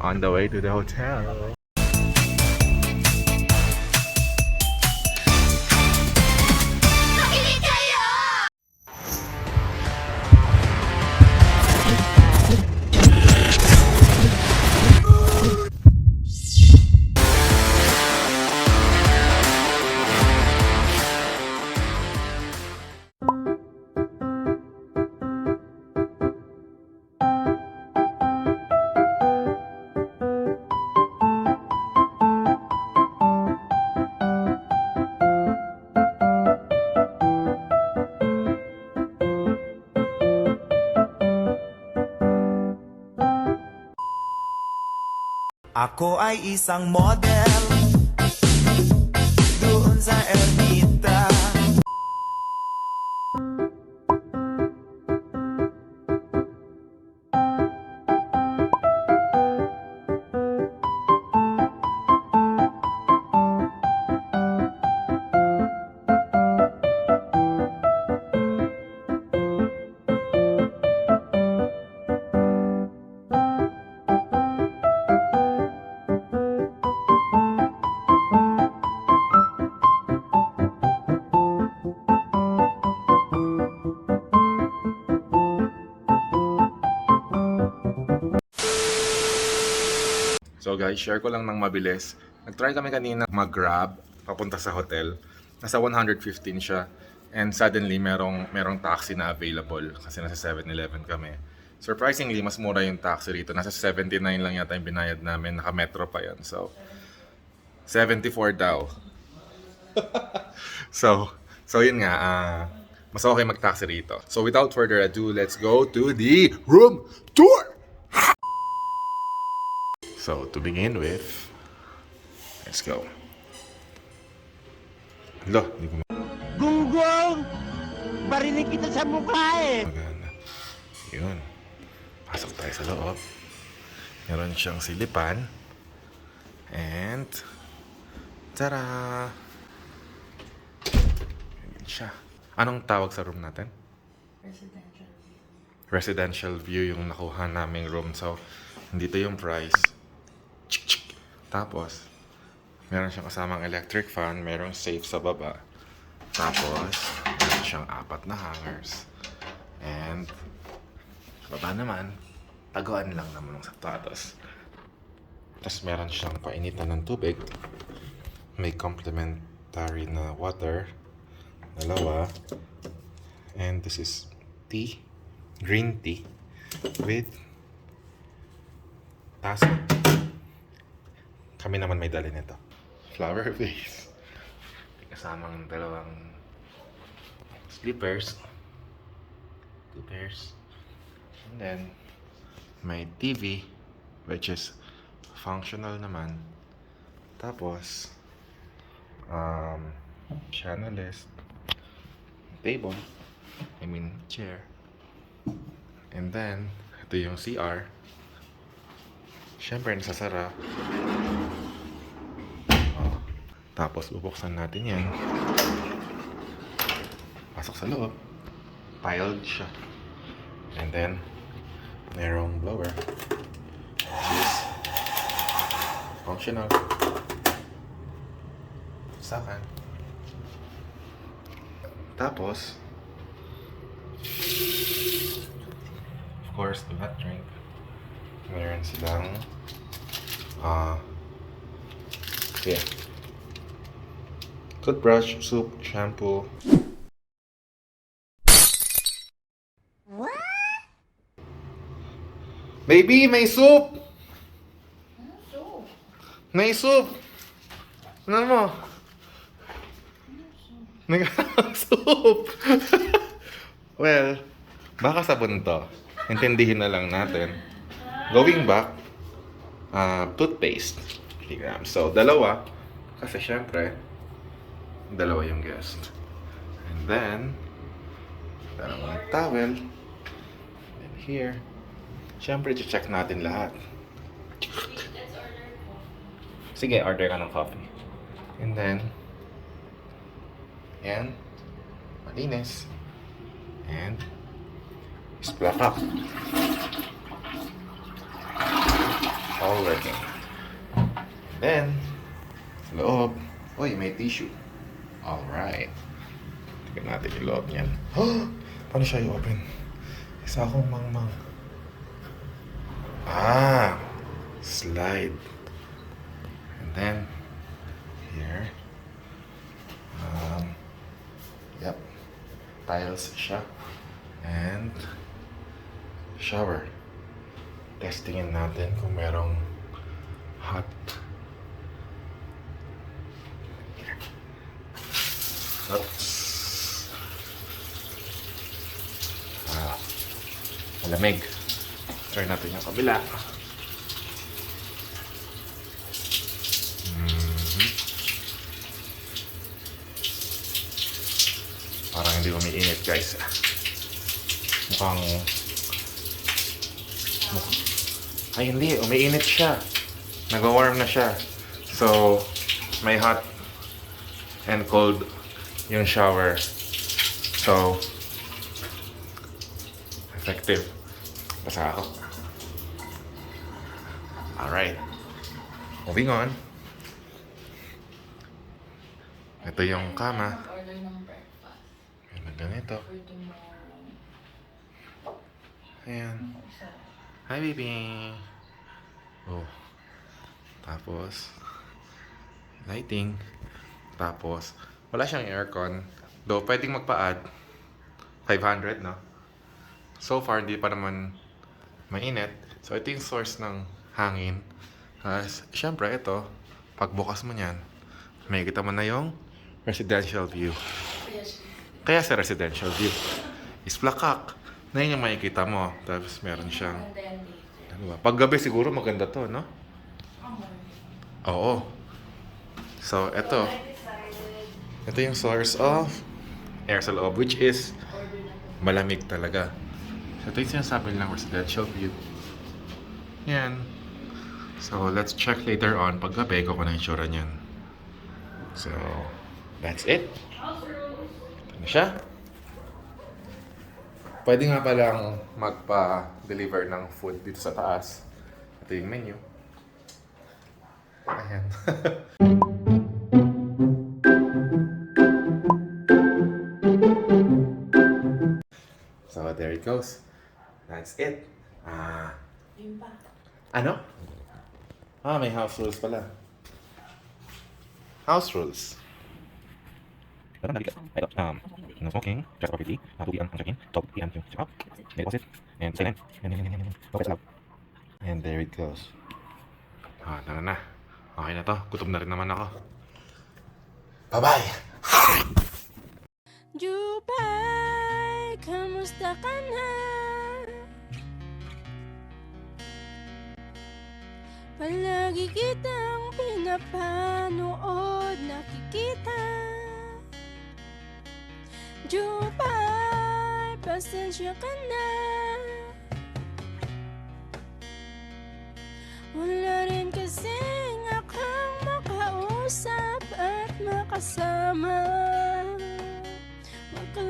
On the way to the hotel. Ako ay isang model doon sa Ermita. So guys, share ko lang ng mabilis. Nag-try kami kanina mag-grab papunta sa hotel. Nasa 115 siya. And suddenly, merong taxi na available kasi nasa 7-Eleven kami. Surprisingly, mas mura yung taxi rito. Nasa 79 lang yata yung binayad namin. Naka-metro pa yan. So, 74 daw. so yun nga. Mas okay mag-taxi rito. So without further ado, let's go to the room tour! So, to begin with, let's go. Hello, hindi ko Gunggong! Barinig kita sa mukha eh! magana. Yun. Pasok tayo sa loob. Meron siyang silipan. And, tara! Yun siya. Anong tawag sa room natin? Residential view yung nakuha naming room. So, dito yung price. Tapos, meron siyang kasamang electric fan, merong safe sa baba. Tapos, meron siyang 4 na hangers. And, sa baba naman, taguan lang naman ng sapatos. Tapos, meron siyang painitan ng tubig. May complimentary na water. 2. And this is tea. Green tea. With taso. Kami naman may dali nito. Flower vase. Kasamang 2 slippers. 2 pairs. And then, may TV, which is functional naman. Tapos, channel list. Table. Chair. And then, ito yung CR. Siyempre, nasasara. Tapos, bubuksan natin yan. Pasok sa loob. Piled siya. And then, merong blower. Which is functional. Sakan. Tapos, of course, do not drink. Meron silang yeah. Toothbrush, soup, shampoo. What? Baby, may soup! Soup? May soup! Ano mo? May soup! Well, baka sabon to. Intindihin na lang natin. Going back, toothpaste. 50 grams. So, 2. Kasi syempre, 2 yung guest. And then, 2 towel. And here. Syempre, check natin lahat. Sige, order ka ng coffee. And then, yan. Malinis. And, splat up. all working. Then, sa loob, uy, may tissue. Alright. Tignan natin yung loob niyan. Paano siya i-open? Isa akong mangmang. Slide. And then, here. Yep. Tiles siya. And, shower. Testingin natin kung merong hot. Oops. Malamig. Try natin yung kabila. Parang hindi umiinit, guys. Ay, hindi. Umiinit siya. Nag-warm na siya. So, may hot and cold yung shower. So, effective. Basa ako. Alright. Moving on. Ito yung kama. Order ng breakfast Ayan, ganito. for tomorrow. Ayan. Hi, baby. Oh. Tapos, lighting. Tapos, wala siyang aircon. Though, pwedeng magpa-add. 500, no? So far, hindi pa naman mainit. So, ito yung source ng hangin. Siyempre, ito, pagbukas mo niyan, makikita mo na yung residential view. Kaya sa residential view is plakak. Na yun yung makikita mo. Tapos, meron siyang... And then later. Ano ba? Paggabi siguro maganda to, no? Oo. So, ito. Ito yung source of air sa loob, which is malamig talaga. So, ito yung sinasabi nilang residential view. Yan. So, let's check later on paggabi kung ano yung tsura niyan. So, that's it. Ano siya? Pwede nga palang magpa-deliver ng food dito sa taas. Ito yung menu. Ayan. So, there it goes. That's it. Yun pa. Ano? May house rules pala. House rules. No smoking, just property, 2 p.m. ang check-in, 12 p.m. yung check-out, may deposit, and silent. No pets allowed. And there it goes. Tara na. Okay na to. Gutom na rin naman ako. Bye-bye! Jupay, kamusta ka na? Palagi kitang pinapanood, nakikita. Jupay, pasensya ka na. Wala rin kasing akong makausap at makasama. Wag ka